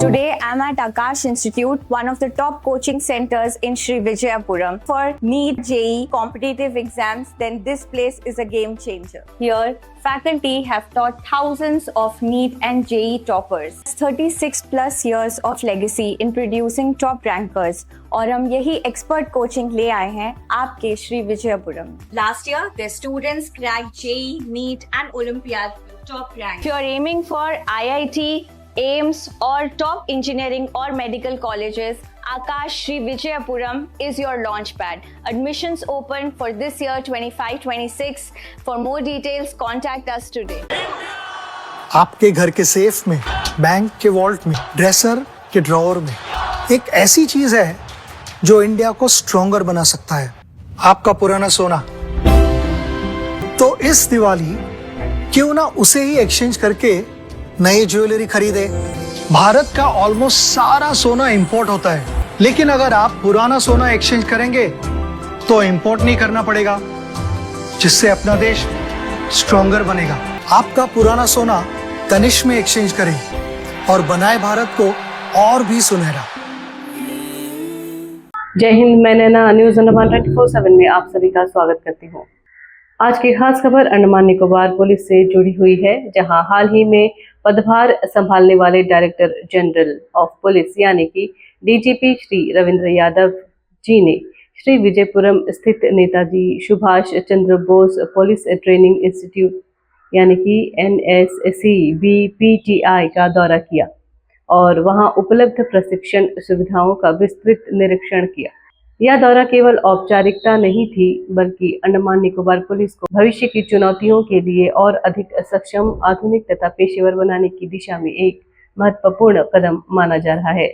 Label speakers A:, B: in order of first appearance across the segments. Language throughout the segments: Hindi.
A: Today, I'm at Akash Institute, one of the top coaching centers in Sri Vijayapuram. For NEET JEE competitive exams, then this place is a game changer. Here, faculty have taught thousands of NEET and JEE toppers. 36 plus years of legacy in producing top rankers. और हम यही expert coaching ले आए हैं आपके Shri Vijayapuram. Last year, their students cracked JEE, NEET and Olympiad top rank. If you're aiming for IIT, AIMS or top engineering or medical colleges, Akash Sri Vijayapuram is your launchpad. Admissions open for this year 25-26. For more details, contact us today.
B: आपके घर के सेफ में, बैंक के वॉल्ट में, ड्रेसर के ड्रॉअर में एक ऐसी चीज है जो इंडिया को स्ट्रॉन्गर बना सकता है, आपका पुराना सोना। तो इस दिवाली क्यों ना उसे ही एक्सचेंज करके नई ज्वेलरी खरीदे। भारत का ऑलमोस्ट सारा सोना इंपोर्ट होता है, लेकिन अगर आप पुराना सोना एक्सचेंज करेंगे तो इंपोर्ट नहीं करना पड़ेगा, जिससे अपना देश स्ट्रॉन्गर बनेगा। आपका पुराना सोना तनिष्क में एक्सचेंज करें और बनाए भारत को और भी सुनहरा।
C: जय हिंद, मैं नैना न्यूज अंडमान 24/7 में आप सभी का स्वागत करती हूँ। आज की खास खबर अंडमान निकोबार पुलिस से जुड़ी हुई है, जहां हाल ही में पदभार संभालने वाले डायरेक्टर जनरल ऑफ पुलिस यानी कि डीजीपी श्री रविंद्र यादव जी ने श्री विजयपुरम स्थित Netaji Subhash Chandra Bose police training institute यानी कि NSCBPTI का दौरा किया और वहां उपलब्ध प्रशिक्षण सुविधाओं का विस्तृत निरीक्षण किया। यह दौरा केवल औपचारिकता नहीं थी, बल्कि अंडमान निकोबार पुलिस को भविष्य की चुनौतियों के लिए और अधिक सक्षम, आधुनिक तथा पेशेवर बनाने की दिशा में एक महत्वपूर्ण कदम माना जा रहा है।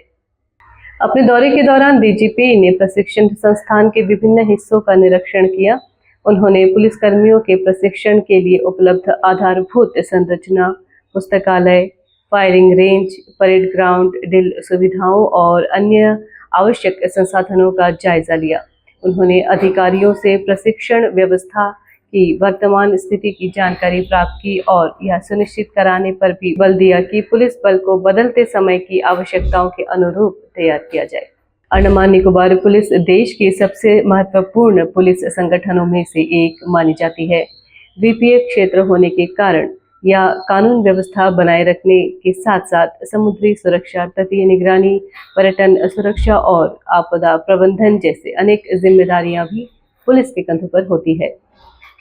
C: अपने दौरे के दौरान डीजीपी ने प्रशिक्षण संस्थान के विभिन्न हिस्सों का निरीक्षण किया। उन्होंने पुलिसकर्मियों के प्रशिक्षण के लिए उपलब्ध आधारभूत संरचना, पुस्तकालय, firing range, parade ground, drill सुविधाओं और अन्य आवश्यक संसाधनों का जायजा लिया। उन्होंने अधिकारियों से प्रशिक्षण व्यवस्था की वर्तमान स्थिति की जानकारी प्राप्त की और यह सुनिश्चित कराने पर भी बल दिया कि पुलिस बल को बदलते समय की आवश्यकताओं के अनुरूप तैयार किया जाए। अंडमान निकोबार पुलिस देश के सबसे महत्वपूर्ण पुलिस संगठनों में से एक मानी जाती है। द्वीपीय क्षेत्र होने के कारण या कानून व्यवस्था बनाए रखने के साथ साथ समुद्री सुरक्षा, तटीय निगरानी, पर्यटन सुरक्षा और आपदा प्रबंधन जैसे अनेक जिम्मेदारियां भी पुलिस के कंधों पर होती है।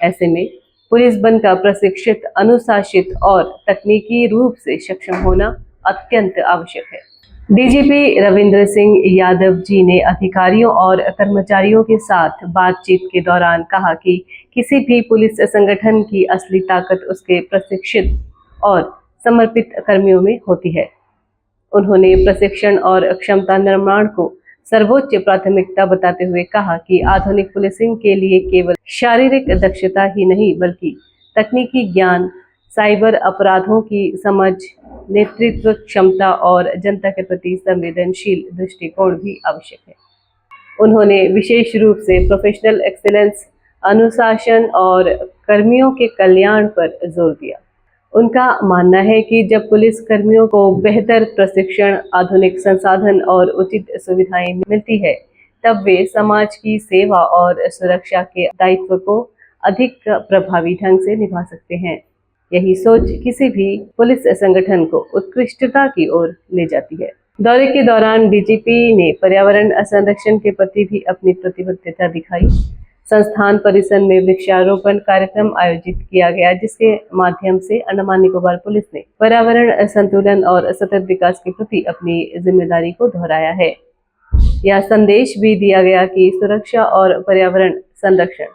C: ऐसे में पुलिस बल का प्रशिक्षित, अनुशासित और तकनीकी रूप से सक्षम होना अत्यंत आवश्यक है। डीजीपी रविंद्र सिंह यादव जी ने अधिकारियों और कर्मचारियों के साथ बातचीत के दौरान कहा कि किसी भी पुलिस संगठन की असली ताकत उसके प्रशिक्षित और समर्पित कर्मियों में होती है। उन्होंने प्रशिक्षण और क्षमता निर्माण को सर्वोच्च प्राथमिकता बताते हुए कहा कि आधुनिक पुलिसिंग के लिए केवल शारीरिक दक्षता ही नहीं, बल्कि तकनीकी ज्ञान, साइबर अपराधों की समझ, नेतृत्व क्षमता और जनता के प्रति संवेदनशील दृष्टिकोण भी आवश्यक है। उन्होंने विशेष रूप से प्रोफेशनल एक्सीलेंस, अनुशासन और कर्मियों के कल्याण पर जोर दिया। उनका मानना है कि जब पुलिस कर्मियों को बेहतर प्रशिक्षण, आधुनिक संसाधन और उचित सुविधाएं मिलती है, तब वे समाज की सेवा और सुरक्षा के दायित्व को अधिक प्रभावी ढंग से निभा सकते हैं। यही सोच किसी भी पुलिस संगठन को उत्कृष्टता की ओर ले जाती है। दौरे के दौरान डीजीपी ने पर्यावरण संरक्षण के प्रति भी अपनी प्रतिबद्धता दिखाई। संस्थान परिसर में वृक्षारोपण कार्यक्रम आयोजित किया गया, जिसके माध्यम से अंडमान निकोबार पुलिस ने पर्यावरण संतुलन और सतत विकास के प्रति अपनी जिम्मेदारी को दोहराया है। यह संदेश भी दिया गया कि सुरक्षा और पर्यावरण संरक्षण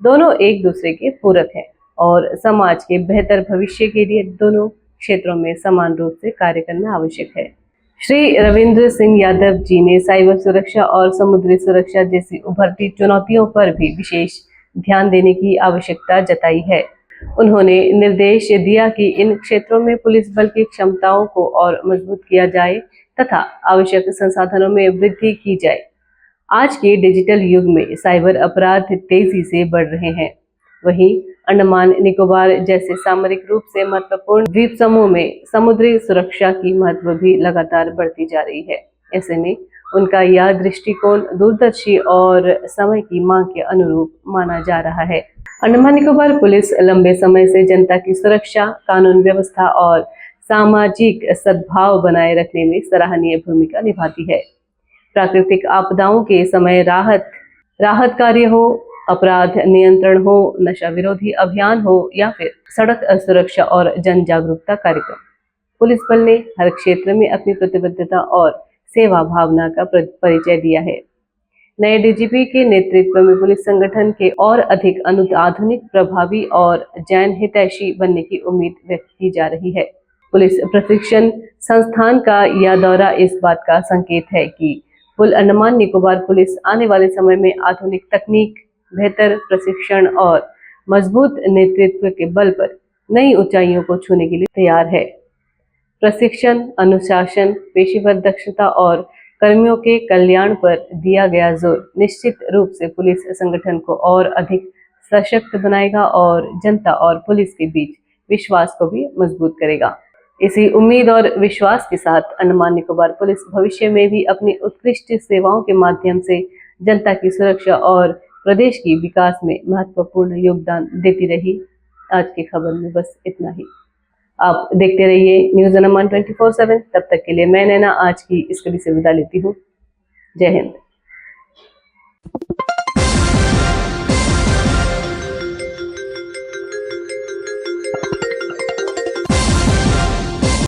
C: दोनों एक दूसरे के पूरक हैं और समाज के बेहतर भविष्य के लिए दोनों क्षेत्रों में समान रूप से कार्य करना आवश्यक है। श्री रविंद्र सिंह यादव जी ने साइबर सुरक्षा और समुद्री सुरक्षा जैसी उभरती चुनौतियों पर भी विशेष ध्यान देने की आवश्यकता जताई है। उन्होंने निर्देश दिया कि इन क्षेत्रों में पुलिस बल की क्षमताओं को और मजबूत किया जाए तथा आवश्यक संसाधनों में वृद्धि की जाए। आज के डिजिटल युग में साइबर अपराध तेजी से बढ़ रहे हैं। वहीं अंडमान निकोबार जैसे सामरिक रूप से महत्वपूर्ण द्वीप समूह में समुद्री सुरक्षा की महत्व भी लगातार बढ़ती जा रही है। ऐसे में उनका यह दृष्टिकोण दूरदर्शी और समय की मांग के अनुरूप माना जा रहा है। अंडमान निकोबार पुलिस लंबे समय से जनता की सुरक्षा, कानून व्यवस्था और सामाजिक सद्भाव बनाए रखने में सराहनीय भूमिका निभाती है। प्राकृतिक आपदाओं के समय राहत कार्य हो, अपराध नियंत्रण हो, नशा विरोधी अभियान हो या फिर सड़क सुरक्षा और जन जागरूकता कार्यक्रम, पुलिस बल ने हर क्षेत्र में अपनी प्रतिबद्धता और सेवा भावना का परिचय दिया है। नए डीजीपी के नेतृत्व में पुलिस संगठन के और अधिक आधुनिक, प्रभावी और जन हितैषी बनने की उम्मीद व्यक्त की जा रही है। पुलिस प्रशिक्षण संस्थान का यह दौरा इस बात का संकेत है कि कुल अंडमान निकोबार पुलिस आने वाले समय में आधुनिक तकनीक, बेहतर प्रशिक्षण और मजबूत नेतृत्व के बल पर नई ऊंचाइयों को छूने के लिए तैयार है। प्रशिक्षण, अनुशासन, पेशेवर दक्षता और कर्मियों के कल्याण पर दिया गया जोर निश्चित रूप से पुलिस संगठन को और अधिक सशक्त बनाएगा और जनता और पुलिस के बीच विश्वास को भी मजबूत करेगा। इसी उम्मीद और विश्वास के साथ अंडमान निकोबार पुलिस भविष्य में भी अपनी उत्कृष्ट सेवाओं के माध्यम से जनता की सुरक्षा और प्रदेश की विकास में महत्वपूर्ण योगदान देती रही। आज की खबर में बस इतना ही। आप देखते रहिए न्यूज़ अंडमान 24/7। तब तक के लिए मैं नैना आज की इस कड़ी से विदा लेती हूँ। जय हिंद।